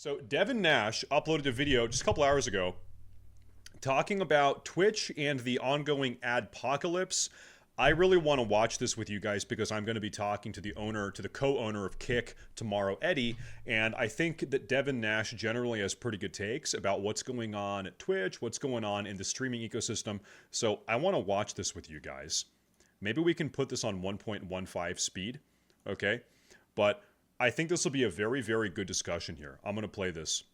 So Devin Nash uploaded a video just a couple hours ago talking about Twitch and the ongoing Adpocalypse. I really want to watch this with you guys because I'm going to be talking to the co-owner of Kick tomorrow, Eddie, and I think that Devin Nash generally has pretty good takes about what's going on at Twitch, what's going on in the streaming ecosystem. So I want to watch this with you guys. Maybe we can put this on 1.15 speed, okay? But I think this will be a very, very good discussion here. I'm going to play this.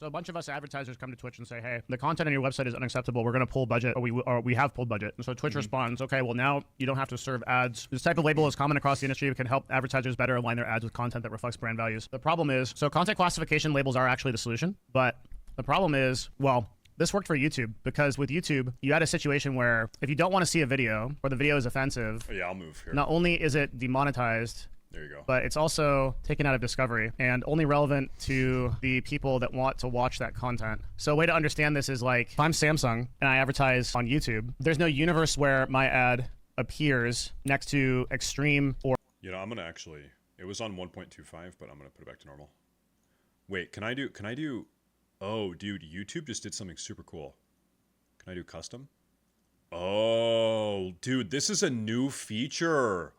So a bunch of us advertisers come to Twitch and say, hey, the content on your website is unacceptable. We're going to pull budget, or we have pulled budget. And so Twitch responds, okay, well, now you don't have to serve ads. This type of label is common across the industry. It can help advertisers better align their ads with content that reflects brand values. The problem is, so content classification labels are actually the solution. But the problem is, well, this worked for YouTube because with YouTube, you had a situation where if you don't want to see a video or the video is offensive, yeah, I'll move here. Not only is it demonetized, there you go, but it's also taken out of discovery and only relevant to the people that want to watch that content. So a way to understand this is like, if I'm Samsung and I advertise on YouTube, there's no universe where my ad appears next to extreme or... You know, I'm going to actually, it was on 1.25, but I'm going to put it back to normal. Wait, can I do, oh, dude, YouTube just did something super cool. Can I do custom? Oh, dude, this is a new feature.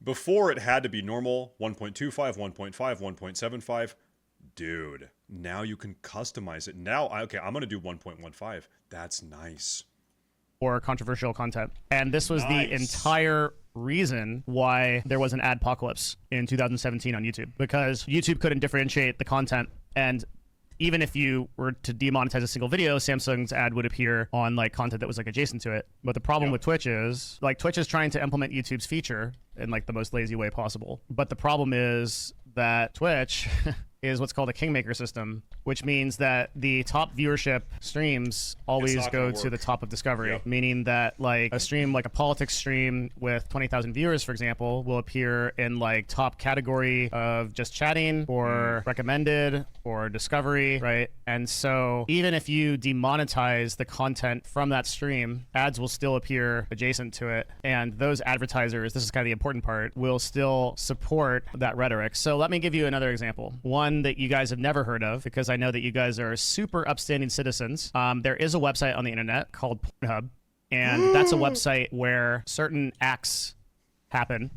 Before, it had to be normal, 1.25, 1.5, 1.75. Dude, now you can customize it. Now, okay, I'm going to do 1.15. That's nice. Or controversial content. And this was the entire reason why there was an adpocalypse in 2017 on YouTube. Because YouTube couldn't differentiate the content, and even if you were to demonetize a single video, Samsung's ad would appear on like content that was like adjacent to it. But the problem with Twitch is like Twitch is trying to implement YouTube's feature in like the most lazy way possible. But the problem is that Twitch is what's called a kingmaker system, which means that the top viewership streams always go to the top of discovery, meaning that like a stream, like a politics stream with 20,000 viewers, for example, will appear in like top category of just chatting or recommended or discovery, right? And so even if you demonetize the content from that stream, ads will still appear adjacent to it. And those advertisers, this is kind of the important part, will still support that rhetoric. So let me give you another example. One that you guys have never heard of, because I know that you guys are super upstanding citizens. There is a website on the internet called Pornhub, and that's a website where certain acts happen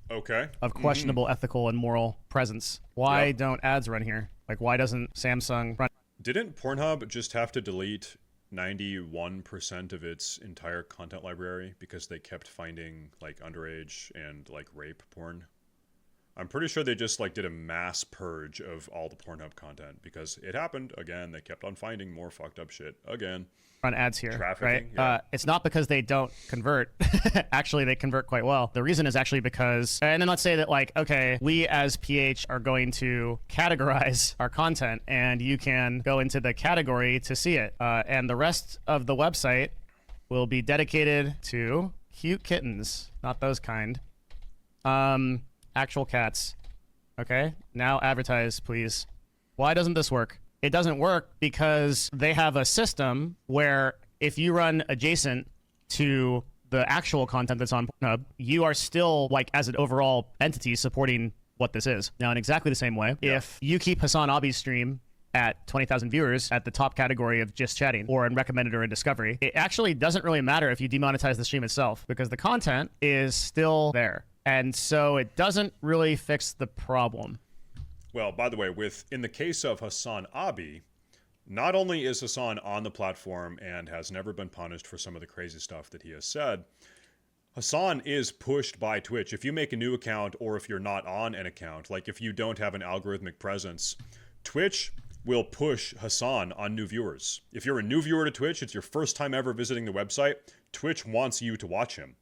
of questionable ethical and moral presence. Why don't ads run here? Like, why doesn't Samsung run? Didn't Pornhub just have to delete 91% of its entire content library because they kept finding like underage and like rape porn? I'm pretty sure they just like did a mass purge of all the Pornhub content because it happened again. They kept on finding more fucked up shit again. Run ads here, trafficking, right? It's not because they don't convert. Actually, they convert quite well. The reason is actually because, and then let's say that like, okay, we as PH are going to categorize our content and you can go into the category to see it. And the rest of the website will be dedicated to cute kittens, not those kind. Actual cats. Okay, now advertise, please. Why doesn't this work? It doesn't work because they have a system where if you run adjacent to the actual content that's on Pornhub, you are still, like, as an overall entity supporting what this is. Now, in exactly the same way, if you keep Hassan Abi's stream at 20,000 viewers at the top category of just chatting or in recommended or in discovery, it actually doesn't really matter if you demonetize the stream itself because the content is still there. And so it doesn't really fix the problem. Well, by the way, in the case of Hassan Abi, not only is Hassan on the platform and has never been punished for some of the crazy stuff that he has said, Hassan is pushed by Twitch. If you make a new account or if you're not on an account, like if you don't have an algorithmic presence, Twitch will push Hassan on new viewers. If you're a new viewer to Twitch, it's your first time ever visiting the website, Twitch wants you to watch him.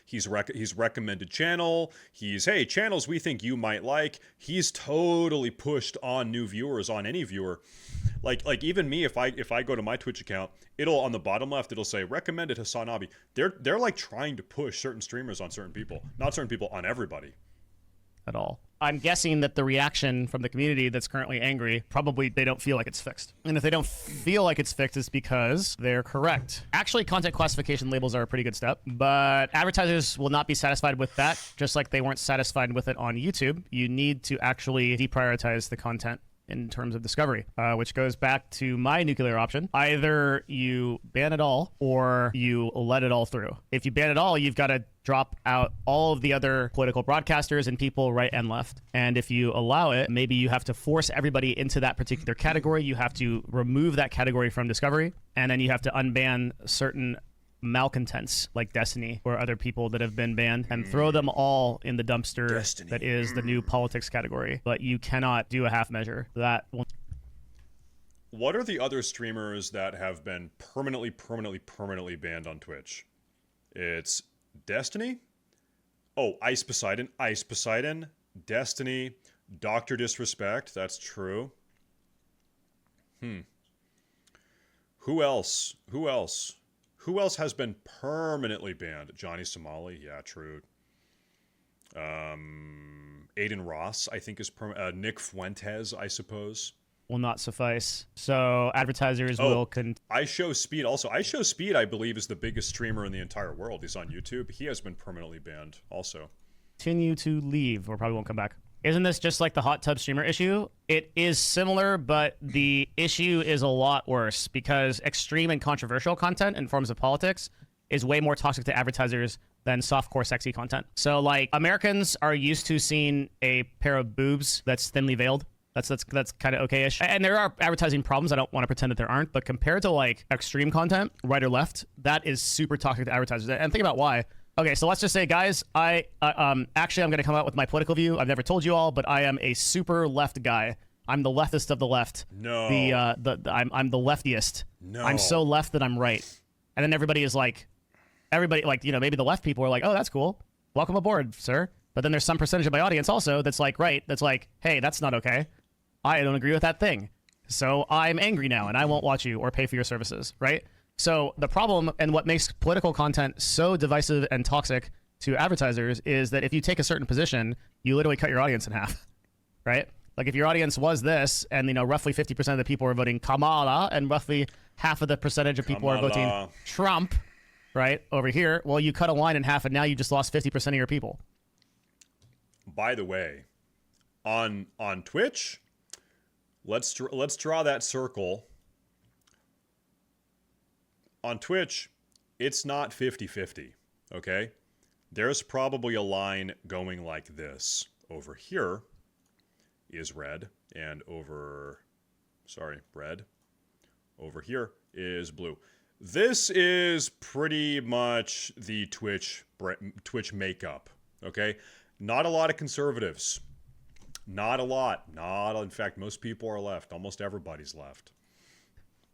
He's recommended channel. Hey, channels we think you might like. He's totally pushed on new viewers, on any viewer. Like even me, if I go to my Twitch account, it'll on the bottom left, it'll say recommended Hassan Abi. They're like trying to push certain streamers on certain people, not certain people on everybody. At all. I'm guessing that the reaction from the community that's currently angry, probably they don't feel like it's fixed. And if they don't feel like it's fixed, it's because they're correct. Actually, content classification labels are a pretty good step, but advertisers will not be satisfied with that, just like they weren't satisfied with it on YouTube. You need to actually deprioritize the content in terms of discovery, which goes back to my nuclear option. Either you ban it all or you let it all through. If you ban it all, you've got to drop out all of the other political broadcasters and people right and left. And if you allow it, maybe you have to force everybody into that particular category. You have to remove that category from discovery, and then you have to unban certain malcontents like Destiny or other people that have been banned and throw them all in the dumpster that is the new politics category. But you cannot do a half measure. That will... What are the other streamers that have been permanently banned on Twitch? It's Destiny? Oh, Ice Poseidon, Destiny, Dr. Disrespect, that's true. Who else? Who else has been permanently banned? Johnny Somali, yeah, true. Aiden Ross, I think, is Nick Fuentes, I suppose. Will not suffice. So advertisers will... I Show Speed also. I Show Speed, I believe, is the biggest streamer in the entire world. He's on YouTube. He has been permanently banned also. Continue to leave or probably won't come back. Isn't this just like the hot tub streamer issue? It is similar, but the issue is a lot worse because extreme and controversial content in forms of politics is way more toxic to advertisers than softcore sexy content. So like Americans are used to seeing a pair of boobs that's thinly veiled. That's kind of okay-ish. And there are advertising problems. I don't want to pretend that there aren't, but compared to like extreme content, right or left, that is super toxic to advertisers. And think about why. Okay, so let's just say, guys, actually, I'm going to come out with my political view. I've never told you all, but I am a super left guy. I'm the leftist of the left. No. I'm the leftiest. No. I'm so left that I'm right. And then everybody, maybe the left people are like, oh, that's cool. Welcome aboard, sir. But then there's some percentage of my audience also that's like, right, that's like, hey, that's not okay. I don't agree with that thing. So I'm angry now, and I won't watch you or pay for your services, right? So the problem and what makes political content so divisive and toxic to advertisers is that if you take a certain position, you literally cut your audience in half, right? Like if your audience was this and, roughly 50% of the people are voting Kamala and roughly half of the percentage of people are voting Trump, right, over here, well, you cut a line in half and now you just lost 50% of your people. By the way, on Twitch, let's draw that circle. On Twitch, it's not 50-50, okay? There's probably a line going like this. Over here is red, and red. Over here is blue. This is pretty much the Twitch makeup, okay? Not a lot of conservatives. Not a lot. In fact, most people are left. Almost everybody's left.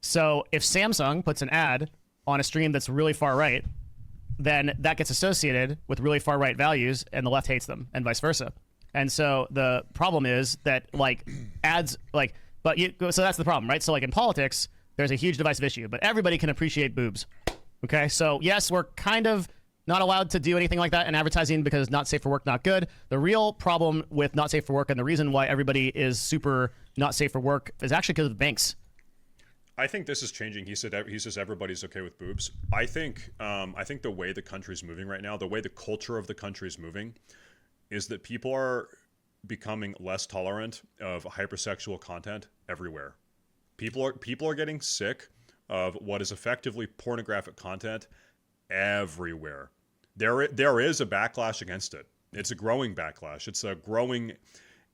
So if Samsung puts an ad on a stream that's really far right, then that gets associated with really far right values and the left hates them and vice versa. And so the problem is that ads so that's the problem, right? So in politics, there's a huge divisive issue, but everybody can appreciate boobs. Okay? So yes, we're kind of not allowed to do anything like that in advertising because not safe for work, not good. The real problem with not safe for work and the reason why everybody is super not safe for work is actually because of banks. I think this is changing. He says everybody's okay with boobs. I think the way the country's moving right now, the way the culture of the country is moving, is that people are becoming less tolerant of hypersexual content everywhere. People are getting sick of what is effectively pornographic content everywhere. There is a backlash against it. It's a growing backlash. It's a growing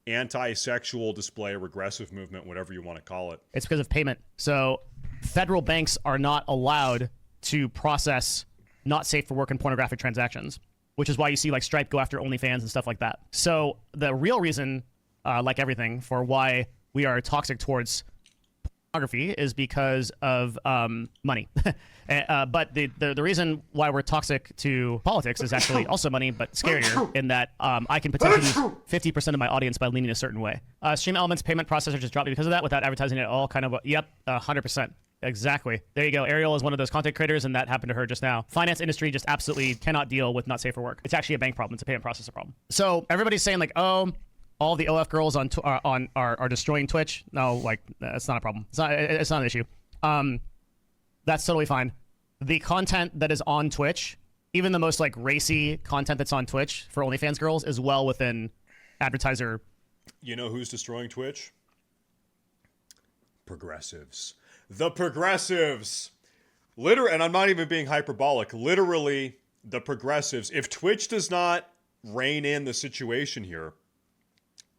anti-sexual display, regressive movement, whatever you want to call it. It's because of payment. So federal banks are not allowed to process not safe for work and pornographic transactions, which is why you see Stripe go after OnlyFans and stuff like that. So the real reason, like everything, for why we are toxic towards pornography is because of money. But the reason why we're toxic to politics is actually also money, but scarier in that I can potentially lose 50% of my audience by leaning a certain way. Stream Elements payment processor just dropped me because of that without advertising at all. Kind of, yep, 100%. Exactly. There you go. Ariel is one of those content creators, and that happened to her just now. Finance industry just absolutely cannot deal with not safe for work. It's actually a bank problem. It's a payment processor problem. So everybody's saying all the OF girls are destroying Twitch. No, like that's not a problem. It's not an issue. That's totally fine. The content that is on Twitch, even the most like racy content that's on Twitch for OnlyFans girls, is well within advertiser. You know who's destroying Twitch? Progressives. The progressives. And I'm not even being hyperbolic. Literally, the progressives. If Twitch does not rein in the situation here,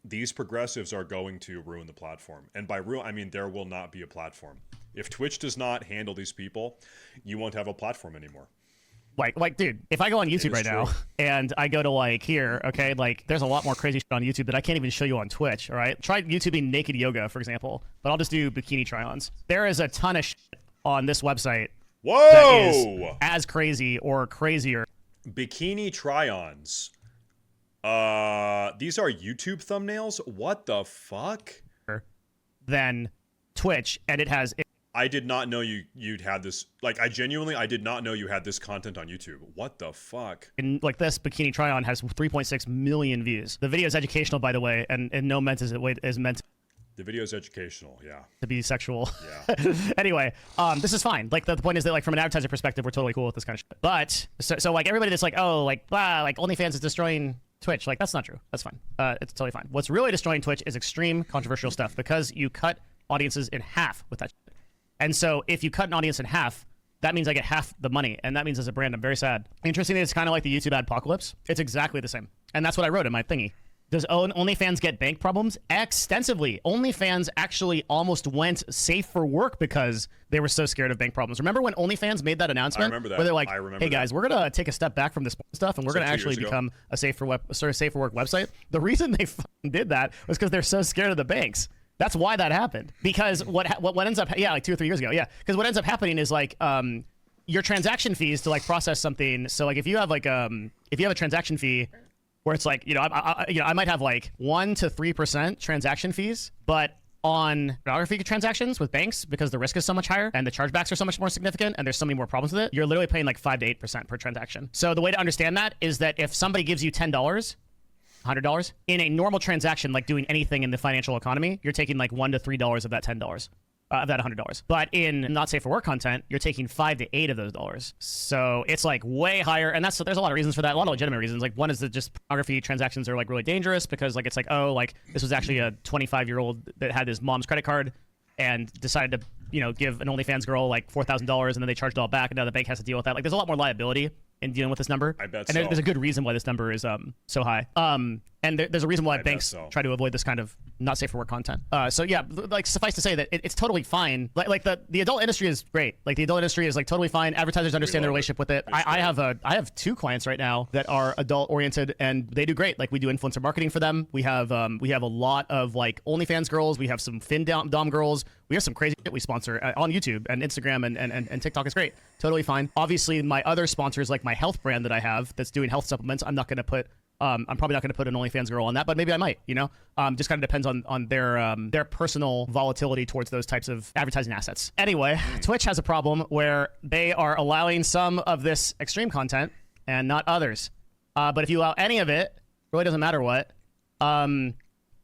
these progressives are going to ruin the platform. And by ruin, I mean there will not be a platform. If Twitch does not handle these people, you won't have a platform anymore. Like, dude, if I go on YouTube right now and I go to like here, okay, like there's a lot more crazy shit on YouTube that I can't even show you on Twitch, all right? Try YouTubing naked yoga, for example, but I'll just do bikini try-ons. There is a ton of shit on this website that is as crazy or crazier. Bikini try-ons. These are YouTube thumbnails? What the fuck? Than Twitch, and it has... I did not know you'd had this. Like, I did not know you had this content on YouTube. What the fuck? And like this bikini try-on has 3.6 million views. The video is educational, by the way, and no meant is meant. The video is educational, yeah. To be sexual. Yeah. Anyway, this is fine. Like the point is that like from an advertiser perspective, we're totally cool with this kind of shit. But so like everybody that's like, oh, like blah, like OnlyFans is destroying Twitch. Like that's not true. That's fine. It's totally fine. What's really destroying Twitch is extreme controversial stuff because you cut audiences in half with that shit. And so if you cut an audience in half, that means I get half the money. And that means as a brand, I'm very sad. Interestingly, it's kind of like the YouTube Adpocalypse. It's exactly the same. And that's what I wrote in my thingy. Does OnlyFans get bank problems? Extensively. OnlyFans actually almost went safe for work because they were so scared of bank problems. Remember when OnlyFans made that announcement? I remember that. Where they're like, hey guys, we're going to take a step back from this stuff and we're going to actually become a safe for work website. The reason they did that was because they're so scared of the banks. That's why that happened. Because what ends up, like 2 or 3 years ago, because what ends up happening is like your transaction fees to like process something. So like if you have like if you have a transaction fee where it's like I might have like 1 to 3% transaction fees, but on pornography transactions with banks, because the risk is so much higher and the chargebacks are so much more significant and there's so many more problems with it, you're literally paying like 5 to 8% per transaction. So the way to understand that is that if somebody gives you $10, $100 in a normal transaction, like doing anything in the financial economy, you're taking like $1 to $3 of that $10, of that $100. But in not safe for work content, you're taking 5 to 8 of those dollars. So it's like way higher, and there's a lot of reasons for that. A lot of legitimate reasons. Like one is that just pornography transactions are like really dangerous because like it's like, oh, like this was actually a 25-year-old that had his mom's credit card and decided to give an OnlyFans girl like $4,000 and then they charged it all back and now the bank has to deal with that. Like there's a lot more liability in dealing with this number. I bet and there's a good reason why this number is so high. And there's a reason why banks try to avoid this kind of not safe for work content. So yeah, like suffice to say that it's totally fine. Like the adult industry is great. Like the adult industry is like totally fine. Advertisers understand their relationship with it. I have 2 clients right now that are adult oriented and they do great. Like we do influencer marketing for them. We have a lot of like OnlyFans girls. We have some Dom girls. We have some crazy shit we sponsor on YouTube and Instagram and TikTok is great. Totally fine. Obviously, my other sponsors, like my health brand that I have that's doing health supplements, I'm probably not going to put an OnlyFans girl on that, but maybe I might, just kind of depends on their personal volatility towards those types of advertising assets. Anyway, Twitch has a problem where they are allowing some of this extreme content and not others. But if you allow any of it, really doesn't matter what,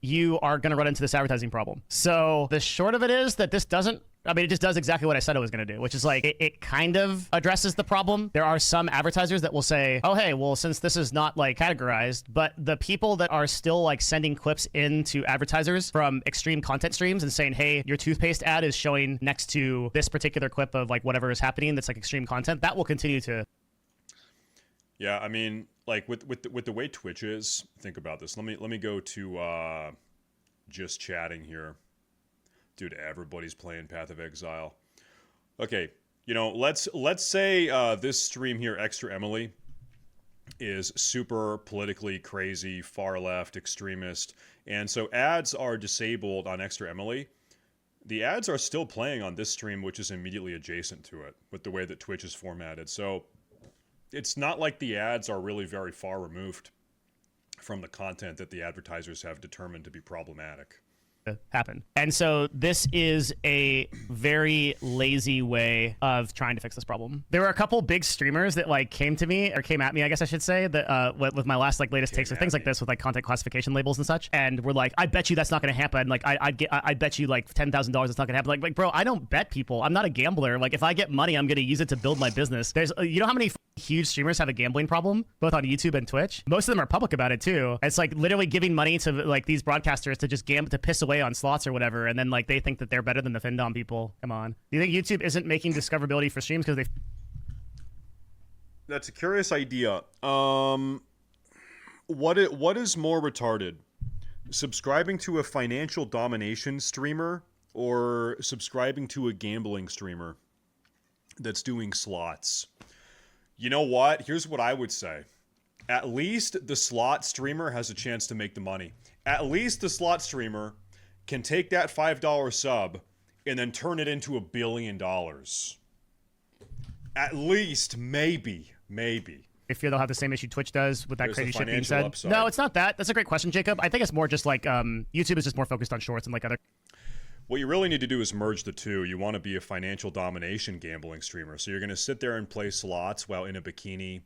you are going to run into this advertising problem. So the short of it is that this doesn't, it just does exactly what I said it was going to do, which is like it kind of addresses the problem. There are some advertisers that will say, oh, hey, well, since this is not like categorized, but the people that are still like sending clips into advertisers from extreme content streams and saying, hey, your toothpaste ad is showing next to this particular clip of like whatever is happening that's like extreme content, that will continue to. Yeah, like with the way Twitch is, think about this. Let me go to just chatting here. Dude, everybody's playing Path of Exile. Okay, let's say this stream here, Extra Emily, is super politically crazy, far left, extremist, and so ads are disabled on Extra Emily. The ads are still playing on this stream, which is immediately adjacent to it, with the way that Twitch is formatted. So it's not like the ads are really very far removed from the content that the advertisers have determined to be problematic. to happen. And so this is a very lazy way of trying to fix this problem. There were a couple big streamers that like came at me, I guess I should say, that with my last like latest takes of things like this with like content classification labels and such, and we're like, I bet you that's not going to happen. Like I bet you like $10,000 it's not going to happen. Like bro, I don't bet people. I'm not a gambler. Like if I get money, I'm going to use it to build my business. There's you know how many huge streamers have a gambling problem both on YouTube and Twitch? Most of them are public about it too. It's like literally giving money to like these broadcasters to just gamble, to piss away on slots or whatever, and then like they think that they're better than the Findom people. Come on. Do you think YouTube isn't making discoverability for streams because they... That's a curious idea. What is more retarded? Subscribing to a financial domination streamer or subscribing to a gambling streamer that's doing slots? You know what? Here's what I would say. At least the slot streamer has a chance to make the money. At least the slot streamer can take that $5 sub and then turn it into $1 billion. At least, maybe. I fear they'll have the same issue Twitch does with that There's crazy the shit being financial said. upside. No, it's not that. That's a great question, Jacob. I think it's more just like YouTube is just more focused on shorts and like other... What you really need to do is merge the two. You want to be a financial domination gambling streamer. So you're going to sit there and play slots while in a bikini,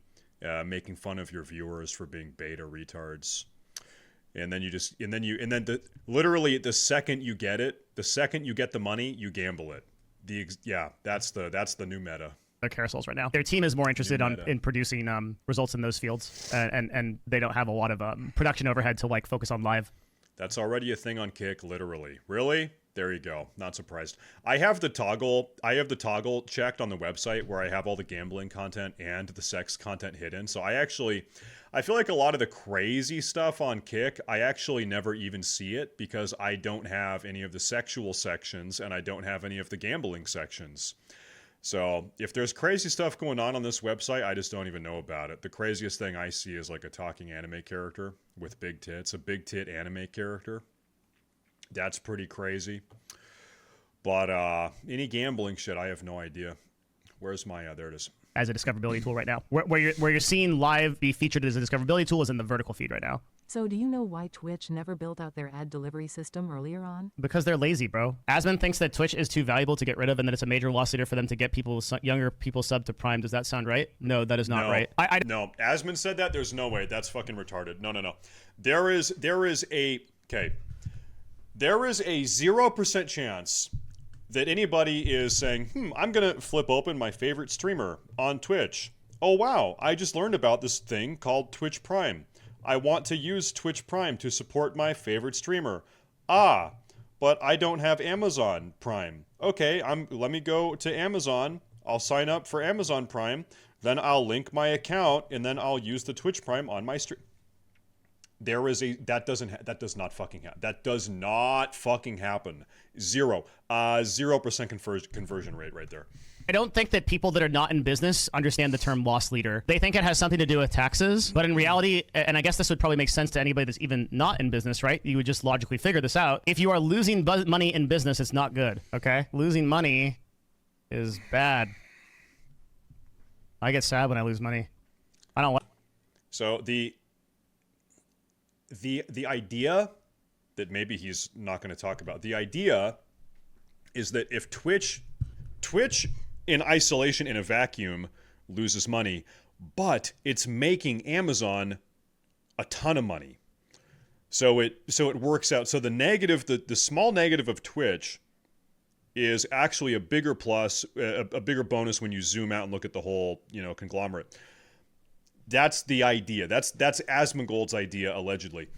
making fun of your viewers for being beta retards. And then literally the second you get it, the second you get the money, you gamble it. That's the new meta. Their carousels right now. Their team is more interested in producing results in those fields, and they don't have a lot of production overhead to like focus on live. That's already a thing on Kick, literally. Really? There you go. Not surprised. I have the toggle checked on the website where I have all the gambling content and the sex content hidden. So I feel like a lot of the crazy stuff on Kick, I actually never even see it because I don't have any of the sexual sections and I don't have any of the gambling sections. So if there's crazy stuff going on this website, I just don't even know about it. The craziest thing I see is like a talking anime character with big tits, a big tit anime character. That's pretty crazy. But any gambling shit, I have no idea. Where's my... there it is. As a discoverability tool right now. Where you're seeing live be featured as a discoverability tool is in the vertical feed right now. So do you know why Twitch never built out their ad delivery system earlier on? Because they're lazy, bro. Asmon thinks that Twitch is too valuable to get rid of and that it's a major loss leader for them to get younger people sub to Prime. Does that sound right? No, that is not right. No, Asmon said that. There's no way. That's fucking retarded. No. There is a 0% chance that anybody is saying, I'm going to flip open my favorite streamer on Twitch. Oh, wow. I just learned about this thing called Twitch Prime. I want to use Twitch Prime to support my favorite streamer. Ah, but I don't have Amazon Prime. Okay, let me go to Amazon. I'll sign up for Amazon Prime. Then I'll link my account, and then I'll use the Twitch Prime on my stream. That does not fucking happen. That does not fucking happen. 0% conversion rate right there. I don't think that people that are not in business understand the term loss leader. They think it has something to do with taxes, but in reality, and I guess this would probably make sense to anybody that's even not in business, right? You would just logically figure this out. If you are losing money in business, it's not good, okay? Losing money is bad. I get sad when I lose money. I don't like... So the idea that maybe he's not going to talk about, the idea is that if Twitch in isolation, in a vacuum, loses money, but it's making Amazon a ton of money. So it works out. So the small negative of Twitch is actually a bigger plus, a bigger bonus when you zoom out and look at the whole, conglomerate. That's the idea. That's Asmongold's idea, allegedly.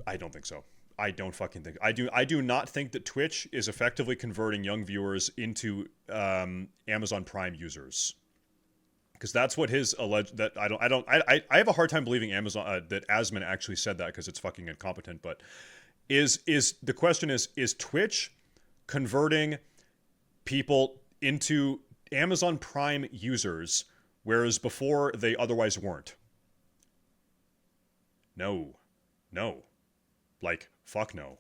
I don't think so. I don't fucking think. I do not think that Twitch is effectively converting young viewers into Amazon Prime users, because that's what his alleged. That I have a hard time believing that Asmon actually said that, because it's fucking incompetent. But the question is Twitch converting people into Amazon Prime users, whereas before they otherwise weren't? No. Like, fuck no.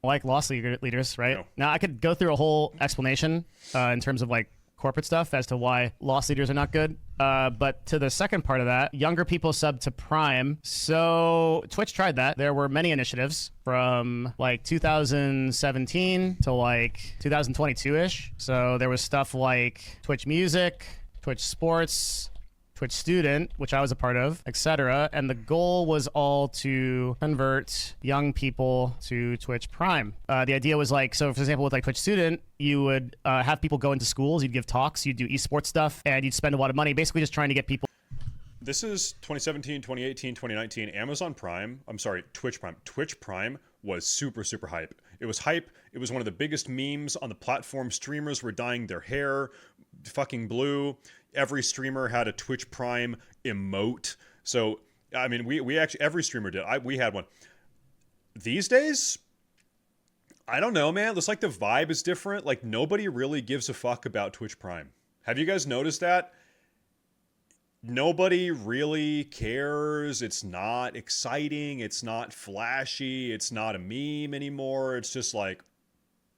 Like loss leaders, right? No. Now, I could go through a whole explanation in terms of like corporate stuff as to why loss leaders are not good. But to the second part of that, younger people sub to Prime. So Twitch tried that. There were many initiatives from like 2017 to like 2022-ish. So there was stuff like Twitch Music, Twitch Sports, Twitch Student, which I was a part of, etc. And the goal was all to convert young people to Twitch Prime. The idea was like, so for example, with like Twitch Student, you would have people go into schools, you'd give talks, you'd do esports stuff, and you'd spend a lot of money basically just trying to get people. This is 2017, 2018, 2019. Amazon Prime, I'm sorry, Twitch Prime. Twitch Prime was super, super hype. It was hype. It was one of the biggest memes on the platform. Streamers were dyeing their hair fucking blue. Every streamer had a Twitch Prime emote. So, I mean, we actually, every streamer did. We had one. These days, I don't know, man. Looks like the vibe is different. Like, nobody really gives a fuck about Twitch Prime. Have you guys noticed that? Nobody really cares. It's not exciting. It's not flashy. It's not a meme anymore. It's just like,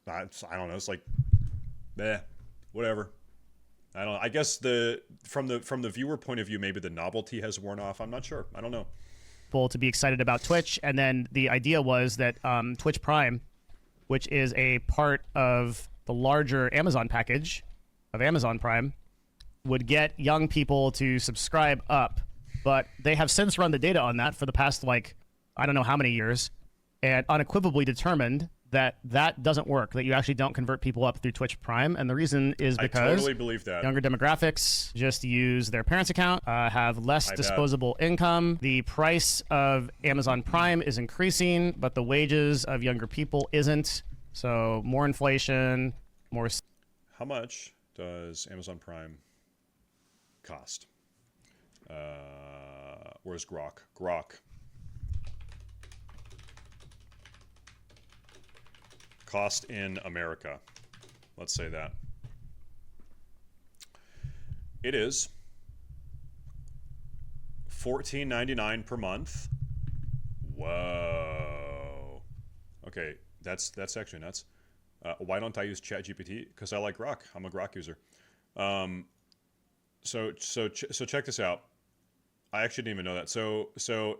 I don't know. It's like, whatever. I don't know. I guess from the viewer point of view, maybe the novelty has worn off. I'm not sure. I don't know. People to be excited about Twitch, and then the idea was that Twitch Prime, which is a part of the larger Amazon package of Amazon Prime, would get young people to subscribe up. But they have since run the data on that for the past, like, I don't know how many years, and unequivocally determined that that doesn't work, that you actually don't convert people up through Twitch Prime. And the reason is because I totally believe that. Younger demographics just use their parents' account, have less disposable income. The price of Amazon Prime is increasing, but the wages of younger people isn't. So more inflation, more... How much does Amazon Prime cost? Where's Grok? Grok. Cost in America. Let's say that. It is $14.99 per month. Whoa. Okay, that's actually nuts. Why don't I use ChatGPT? Because I like Grok. I'm a Grok user. So check this out. I actually didn't even know that. So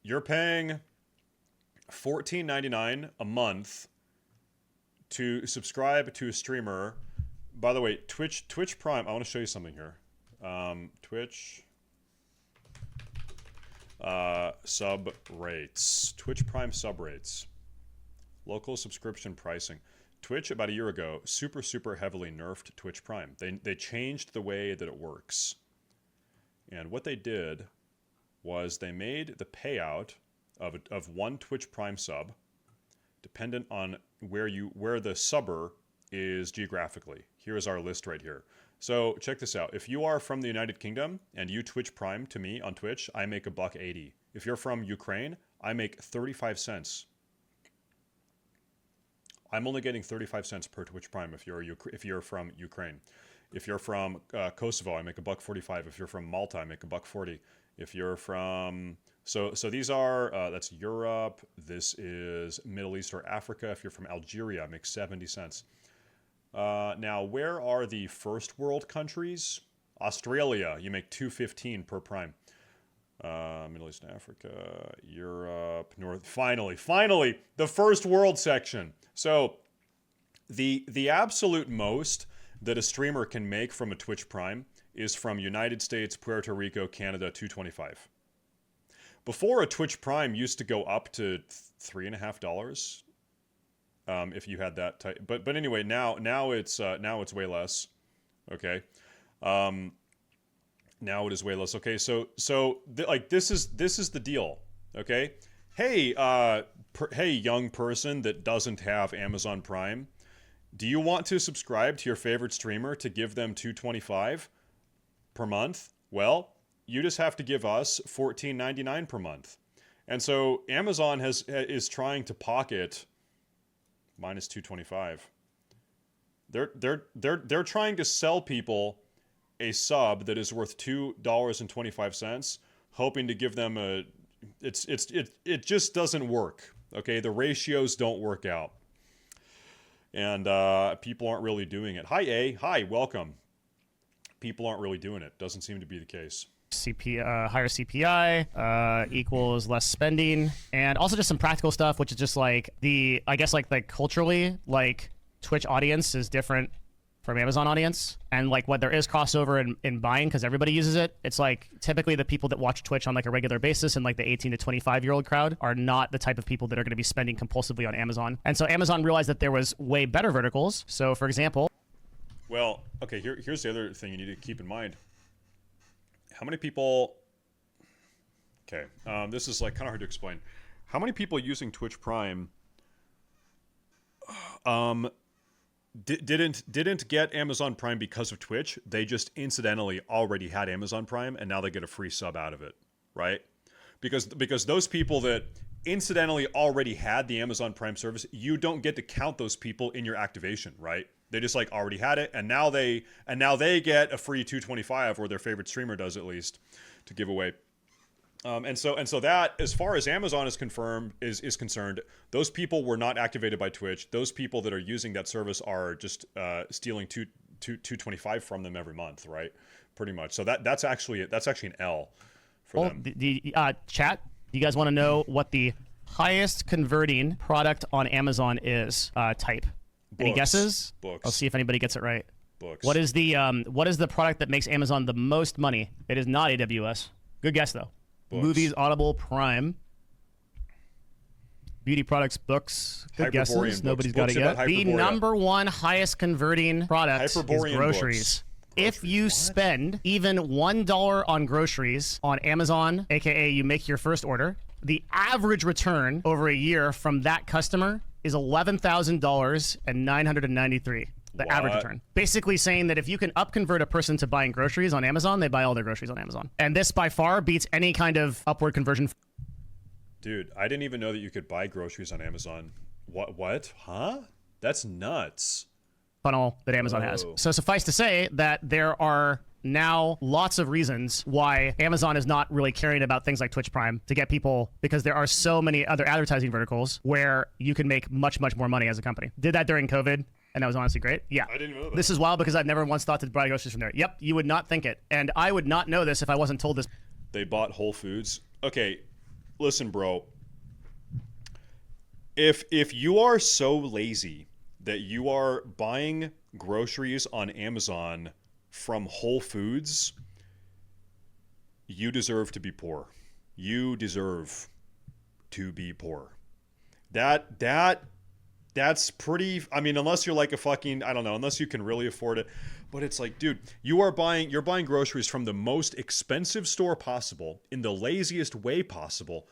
you're paying $14.99 a month to subscribe to a streamer. By the way, Twitch Prime. I want to show you something here. Twitch sub rates. Twitch Prime sub rates. Local subscription pricing. Twitch about a year ago super heavily nerfed Twitch Prime. They changed the way that it works. And what they did was they made the payout of one Twitch Prime sub dependent on where the subber is geographically. Here is our list right here. So check this out. If you are from the United Kingdom and you Twitch Prime to me on Twitch, I make $1.80. If you're from Ukraine, I make 35 cents. I'm only getting 35 cents per Twitch Prime if you're from Ukraine. If you're from Kosovo, I make $1.45. If you're from Malta, I make $1.40. If you're from so these are that's Europe. This is Middle East or Africa. If you're from Algeria, I make 70 cents. Now, where are the first world countries? Australia, you make $2.15 per Prime. Middle East and Africa, Europe, North. Finally, the first world section. So the absolute most that a streamer can make from a Twitch Prime is from United States, Puerto Rico, Canada, $2.25. Before, a Twitch Prime used to go up to $3.50 if you had that type. But anyway, now it's way less. Okay. Now it is way less. Okay, so this is the deal. Okay, hey young person that doesn't have Amazon Prime, do you want to subscribe to your favorite streamer to give them $2.25 per month? Well, you just have to give us $14.99 per month. And so Amazon is trying to pocket minus $2.25. They're trying to sell people a sub that is worth $2.25, hoping to give them it just doesn't work. Okay, the ratios don't work out, and people aren't really doing it. Hi, welcome. people aren't really doing it. Doesn't seem to be the case. Higher CPI equals less spending, and also just some practical stuff, which is just like I guess like culturally, like Twitch audience is different from Amazon audience, and like what there is crossover in buying because everybody uses it. It's like typically the people that watch Twitch on like a regular basis and like the 18 to 25-year-old crowd are not the type of people that are going to be spending compulsively on Amazon. And so Amazon realized that there was way better verticals. So for example, well, okay, here's the other thing you need to keep in mind. How many people, okay, this is like kind of hard to explain. How many people using Twitch Prime didn't get Amazon Prime because of Twitch? They just incidentally already had Amazon Prime and now they get a free sub out of it, right? Because those people that incidentally already had the Amazon Prime service, you don't get to count those people in your activation, right? They just like already had it, and now they get a free 225, or their favorite streamer does at least, to give away. And so that, as far as Amazon is concerned, those people were not activated by Twitch. Those people that are using that service are just stealing 225 from them every month, right? Pretty much. So that's actually an L for them. Chat, you guys want to know what the highest converting product on Amazon is? Type. Any guesses? Books. I'll see if anybody gets it right. Books. What is the product that makes Amazon the most money? It is not AWS. Good guess though. Books. Movies, Audible, Prime, beauty products, books. Good guesses. Books. Nobody's got it yet. The number one highest converting product is groceries. If you spend even $1 on groceries on Amazon, aka you make your first order, the average return over a year from that customer is $11,000,993. The average return. Basically saying that if you can upconvert a person to buying groceries on Amazon, they buy all their groceries on Amazon. And this by far beats any kind of upward conversion. Dude, I didn't even know that you could buy groceries on Amazon. What? Huh? That's nuts. Funnel that Amazon has. So suffice to say that there are now lots of reasons why Amazon is not really caring about things like Twitch Prime to get people, because there are so many other advertising verticals where you can make much, much more money as a company. Did that during COVID, and that was honestly great. Yeah. I didn't know that. This is wild because I've never once thought to buy groceries from there. Yep, you would not think it. And I would not know this if I wasn't told this. They bought Whole Foods. Okay, listen, bro. If you are so lazy that you are buying groceries on Amazon from Whole Foods, you deserve to be poor. You deserve to be poor. That's pretty, I mean, unless you're like a fucking, I don't know, unless you can really afford it. But it's like, dude, you're buying groceries from the most expensive store possible in the laziest way possible.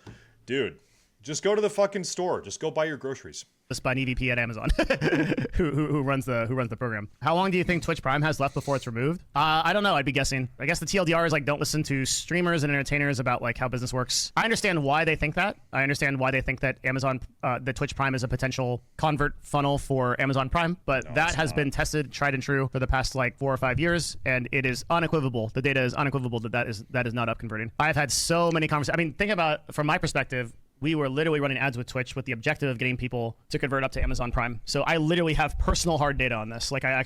Dude, just go to the fucking store. Just go buy your groceries. This by an EVP at Amazon who runs the program. How long do you think Twitch Prime has left before it's removed? I don't know. I'd be guessing. I guess the TLDR is like, don't listen to streamers and entertainers about like how business works. I understand why they think that. I understand why they think that that Twitch Prime is a potential convert funnel for Amazon Prime, but that has been tested, tried and true for the past like 4 or 5 years, and it is unequivocal. The data is unequivocal that is not up converting. I've had so many conversations. I mean, think about, from my perspective, we were literally running ads with Twitch with the objective of getting people to convert up to Amazon Prime. So I literally have personal hard data on this. Like I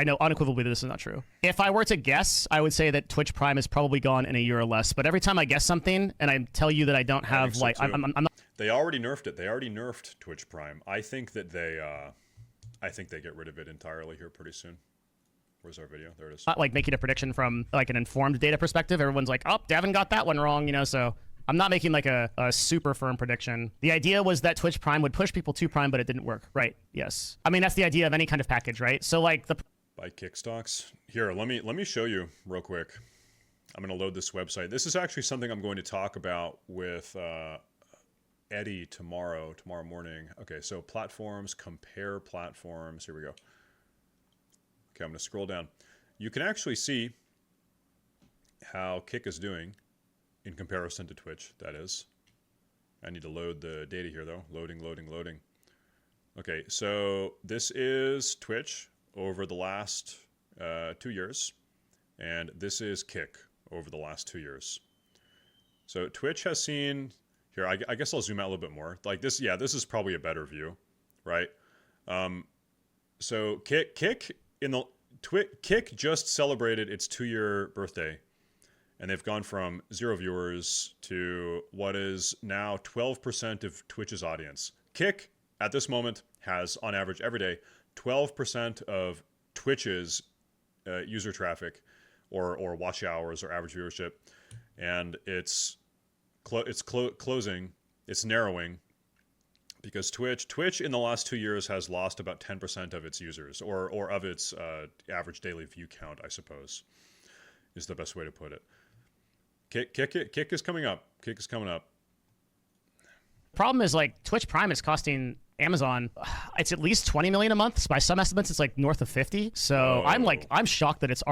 know unequivocally that this is not true. If I were to guess, I would say that Twitch Prime is probably gone in a year or less. But every time I guess something and I tell you that I don't have I'm not. They already nerfed it. They already nerfed Twitch Prime. I think that they get rid of it entirely here pretty soon. Where's our video? There it is. Not like making a prediction from like an informed data perspective. Everyone's like, oh, Devin got that one wrong, so I'm not making like a super firm prediction. The idea was that Twitch Prime would push people to Prime, but it didn't work. Right. Yes. I mean, that's the idea of any kind of package, right? So like buy Kickstocks. Here, let me show you real quick. I'm going to load this website. This is actually something I'm going to talk about with Eddie tomorrow morning. Okay, so platforms, compare platforms. Here we go. Okay, I'm going to scroll down. You can actually see how Kick is doing in comparison to Twitch, that is. I need to load the data here, though. Loading. Okay, so this is Twitch over the last 2 years, and this is Kick over the last 2 years. So Twitch has seen... Here, I guess I'll zoom out a little bit more. Like this, yeah, this is probably a better view, right? So Kick in the Kick just celebrated its 2-year birthday, and they've gone from 0 viewers to what is now 12% of Twitch's audience. Kick, at this moment, has, on average, every day, 12% of Twitch's user traffic or watch hours or average viewership, and it's closing, it's narrowing, because Twitch in the last 2 years has lost about 10% of its users, or of its average daily view count, I suppose, is the best way to put it. Kick is coming up. Kick is coming up. Problem is, like, Twitch Prime is costing Amazon, it's at least 20 million a month. By some estimates, it's like north of 50. So I'm shocked that it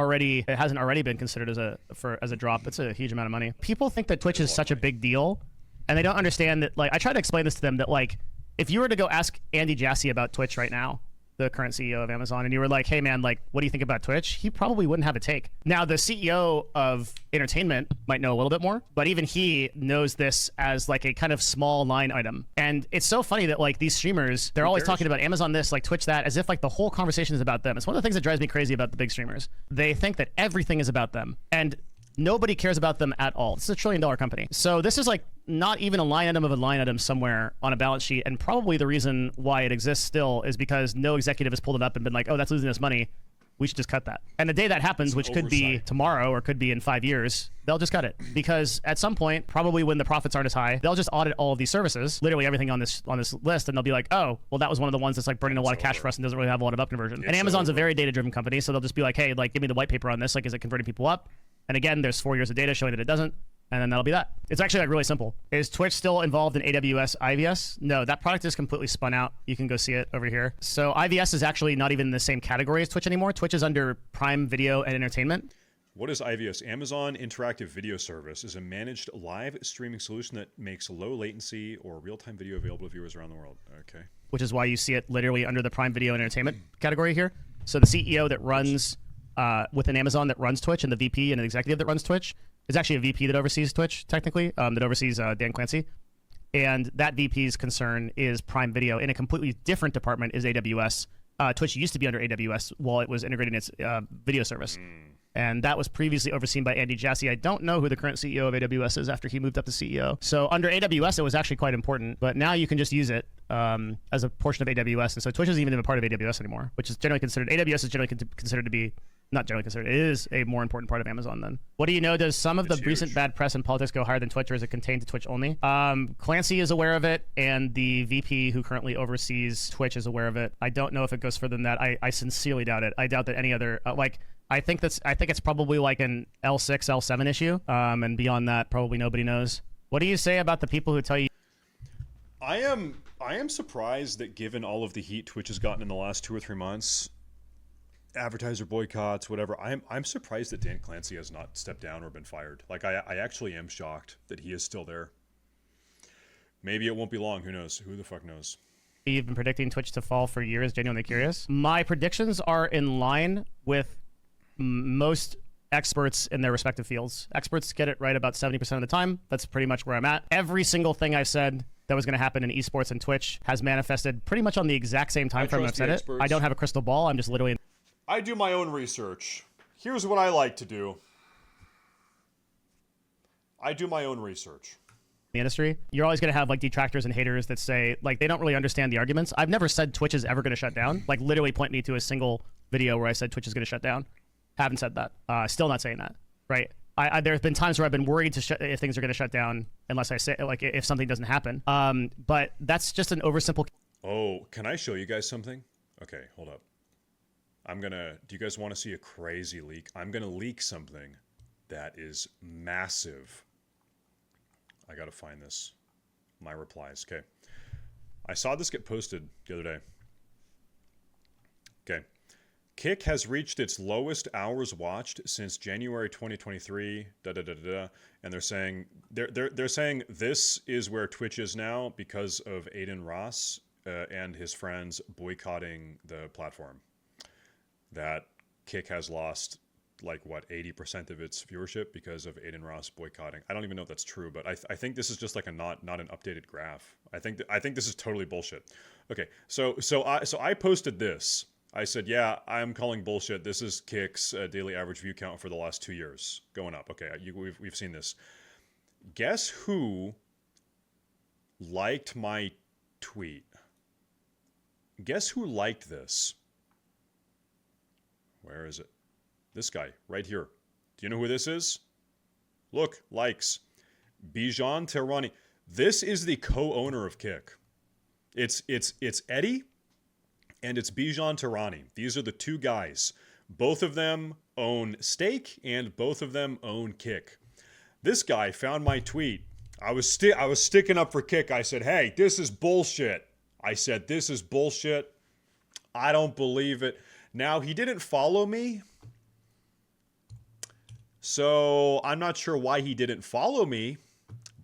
hasn't already been considered as a drop. It's a huge amount of money. People think that Twitch is such a big deal, and they don't understand that. Like, I try to explain this to them that, like, if you were to go ask Andy Jassy about Twitch right now, the current CEO of Amazon, and you were like, hey man, like, what do you think about Twitch? He probably wouldn't have a take. Now, the CEO of entertainment might know a little bit more, but even he knows this as like a kind of small line item. And it's so funny that, like, these streamers, they're always talking about Amazon this, like Twitch that, as if like the whole conversation is about them. It's one of the things that drives me crazy about the big streamers. They think that everything is about them, and nobody cares about them at all. It's a $1 trillion company. So this is like not even a line item of a line item somewhere on a balance sheet. And probably the reason why it exists still is because no executive has pulled it up and been like, oh, that's losing us money, we should just cut that. And the day that happens, which could be tomorrow or could be in 5 years, they'll just cut it. Because at some point, probably when the profits aren't as high, they'll just audit all of these services, literally everything on this list, and they'll be like, oh, well, that was one of the ones that's like burning a lot of cash for us and doesn't really have a lot of up conversion. And Amazon's a very data-driven company, so they'll just be like, hey, like, give me the white paper on this. Like, is it converting people up? And again, there's 4 years of data showing that it doesn't, and then that'll be that. It's actually like really simple. Is Twitch still involved in AWS IVS? No, that product is completely spun out. You can go see it over here. So IVS is actually not even in the same category as Twitch anymore. Twitch is under Prime Video and Entertainment. What is IVS? Amazon Interactive Video Service is a managed live streaming solution that makes low latency or real-time video available to viewers around the world. Okay. Which is why you see it literally under the Prime Video and Entertainment category here. So the CEO that runs within Amazon that runs Twitch, and the VP and an executive that runs Twitch is actually a VP that oversees Twitch, technically, that oversees Dan Clancy. And that VP's concern is Prime Video. In a completely different department is AWS. Twitch used to be under AWS while it was integrating its video service. And that was previously overseen by Andy Jassy. I don't know who the current CEO of AWS is after he moved up to CEO. So under AWS, it was actually quite important. But now you can just use it as a portion of AWS. And so Twitch isn't even a part of AWS anymore, which is generally considered, AWS is generally considered to be, not generally considered, it is a more important part of Amazon then. What do you know? Does some of the recent bad press and politics go higher than Twitch, or is it contained to Twitch only? Clancy is aware of it, and the VP who currently oversees Twitch is aware of it. I don't know if it goes further than that. I sincerely doubt it. I doubt that any other, I think it's probably like an L6, L7 issue, and beyond that, probably nobody knows. What do you say about the people who tell you? I am surprised that given all of the heat Twitch has gotten in the last 2 or 3 months, advertiser boycotts, whatever, I'm surprised that Dan Clancy has not stepped down or been fired. Like, I actually am shocked that he is still there. Maybe it won't be long. Who knows? Who the fuck knows? You've been predicting Twitch to fall for years. Genuinely curious. My predictions are in line with most experts in their respective fields. Experts get it right about 70% of the time. That's pretty much where I'm at. Every single thing I've said that was going to happen in esports and Twitch has manifested pretty much on the exact same time frame I've said it. I don't have a crystal ball. I'm just literally... I do my own research. Here's what I like to do. I do my own research. The industry, you're always going to have like detractors and haters that say, like, they don't really understand the arguments. I've never said Twitch is ever going to shut down. Like, literally point me to a single video where I said Twitch is going to shut down. Haven't said that. Still not saying that, right? There's been times where I've been worried if things are going to shut down unless I say, like, if something doesn't happen. But that's just an oversimple. Oh, can I show you guys something? Okay, hold up. do you guys want to see a crazy leak? I'm going to leak something that is massive. I got to find this. My replies. Okay. I saw this get posted the other day. Okay. Kick has reached its lowest hours watched since January 2023. And they're saying this is where Twitch is now because of Aiden Ross and his friends boycotting the platform. That Kick has lost like what 80% of its viewership because of Aiden Ross boycotting. I don't even know if that's true, but I think this is just like not an updated graph. I think this is totally bullshit. Okay, so I posted this. I said, yeah, I'm calling bullshit. This is Kick's daily average view count for the last 2 years. Going up. Okay, we've seen this. Guess who liked my tweet? Guess who liked this? Where is it? This guy, right here. Do you know who this is? Look, likes. Bijan Tehrani. This is the co-owner of Kick. It's Eddie and it's Bijan Tehrani. These are the two guys. Both of them own Stake and both of them own Kick. This guy found my tweet. I was sticking up for Kick. I said, hey, this is bullshit. I said, this is bullshit. I don't believe it. Now, he didn't follow me. So I'm not sure why he didn't follow me.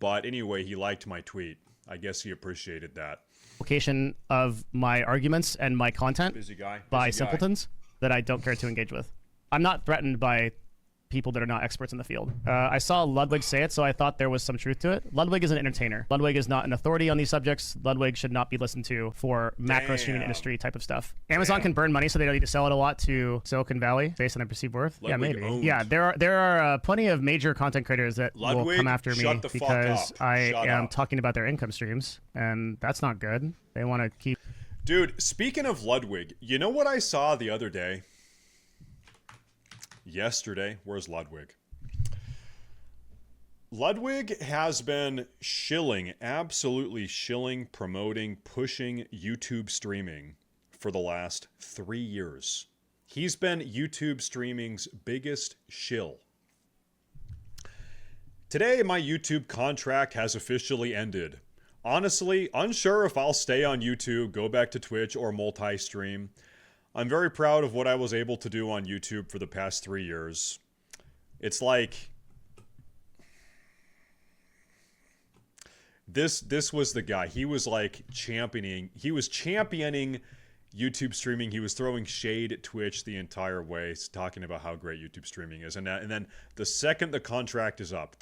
But anyway, he liked my tweet. I guess he appreciated that. Location of my arguments and my content Busy guy. by simpletons that I don't care to engage with. I'm not threatened by people that are not experts in the field. I saw Ludwig say it, so I thought there was some truth to it. Ludwig is an entertainer. Ludwig is not an authority on these subjects. Ludwig should not be listened to for macro streaming industry type of stuff. Amazon can burn money, so they don't need to sell it a lot to Silicon Valley based on their perceived worth. Ludwig yeah, maybe. owned. Yeah, there are plenty of major content creators that will come after me because I am talking about their income streams, and that's not good. They want to keep... Dude, speaking of Ludwig, you know what I saw the other day? Yesterday, where's Ludwig? Ludwig has been absolutely shilling, promoting, pushing YouTube streaming for the last 3 years. He's been YouTube streaming's biggest shill. Today, my YouTube contract has officially ended. Honestly, unsure if I'll stay on YouTube, go back to Twitch, or multi-stream. I'm very proud of what I was able to do on YouTube for the past 3 years. It's like... This was the guy. He was like championing YouTube streaming. He was throwing shade at Twitch the entire way, talking about how great YouTube streaming is. And then the second the contract is up,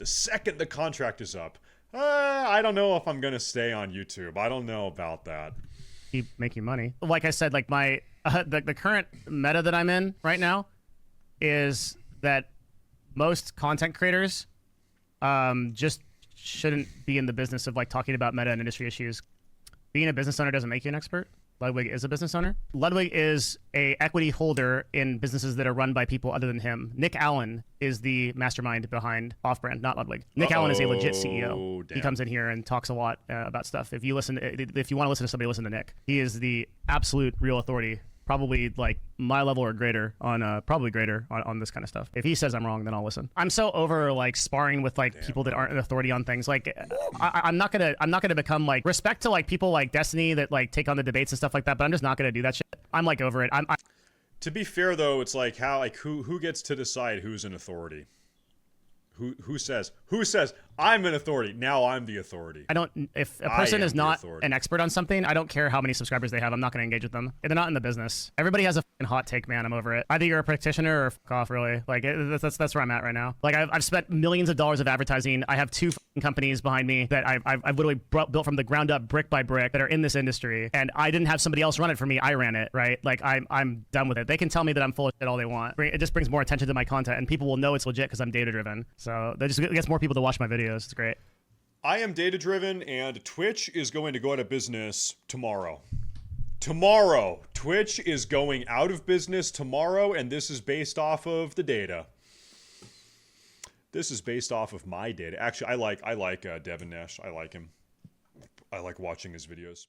I don't know if I'm going to stay on YouTube. I don't know about that. Keep making money. Like I said, like my the current meta that I'm in right now is that most content creators just shouldn't be in the business of like talking about meta and industry issues. Being a business owner doesn't make you an expert. Ludwig is a business owner. Ludwig is a equity holder in businesses that are run by people other than him. Nick Allen is the mastermind behind Offbrand, not Ludwig. Nick Allen is a legit CEO. Damn. He comes in here and talks a lot about stuff. If you want to listen to somebody, listen to Nick. He is the absolute real authority. Probably like my level or greater on probably greater on this kind of stuff. If he says I'm wrong, then I'll listen. I'm so over like sparring with like people that aren't an authority on things. Like I'm not gonna become like respect to like people like Destiny that like take on the debates and stuff like that. But I'm just not gonna do that shit. I'm like over it. To be fair though, it's like who gets to decide who's an authority? Who says I'm an authority? Now I'm the authority. If a person is not an expert on something, I don't care how many subscribers they have. I'm not going to engage with them. They're not in the business. Everybody has a fucking hot take, man. I'm over it. Either you're a practitioner or fuck off, really. Like that's where I'm at right now. Like I've spent millions of dollars of advertising. I have 2 fucking companies behind me that I've literally built from the ground up, brick by brick, that are in this industry. And I didn't have somebody else run it for me. I ran it, right? Like I'm done with it. They can tell me that I'm full of shit all they want. It just brings more attention to my content, and people will know it's legit because I'm data driven. So that just gets more people to watch my videos. It's great. I am data driven, and Twitch is going to go out of business tomorrow. Tomorrow. Twitch is going out of business tomorrow, and this is based off of the data. This is based off of my data. Actually, I like Devin Nash. I like him. I like watching his videos.